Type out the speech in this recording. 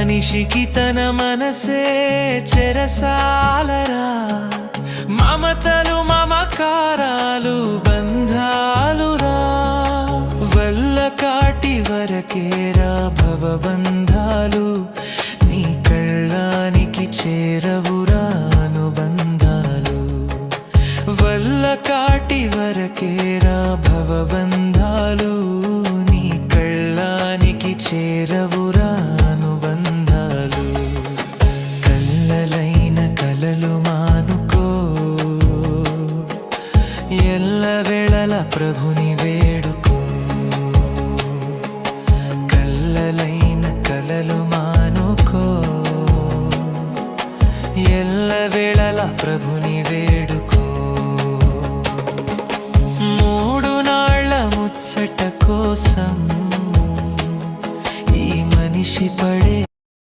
మనిషికి తన మనసే చెరసాలరా, మమతలు మమకారాలు బంధాలురా, వల్ల కాటి వరకేరా భవబంధాలు, నీ కళ్ళానికి చేరవురా అనుబంధాలు, వల్ల కాటి వరకేరా భవబంధాలు, నీ కళ్ళానికి చేరవురా అనుబంధాలు. కళ్ళలైన కలలు మానుకో, ఎల్లవేళల ప్రభుని వేడుకో. కళ్ళలైన కలలు మానుకో, ఎల్లవేళల ప్రభుని వేడుకో. మూడు నాళ్ళ ముచ్చట కోసం ఈ మనిషి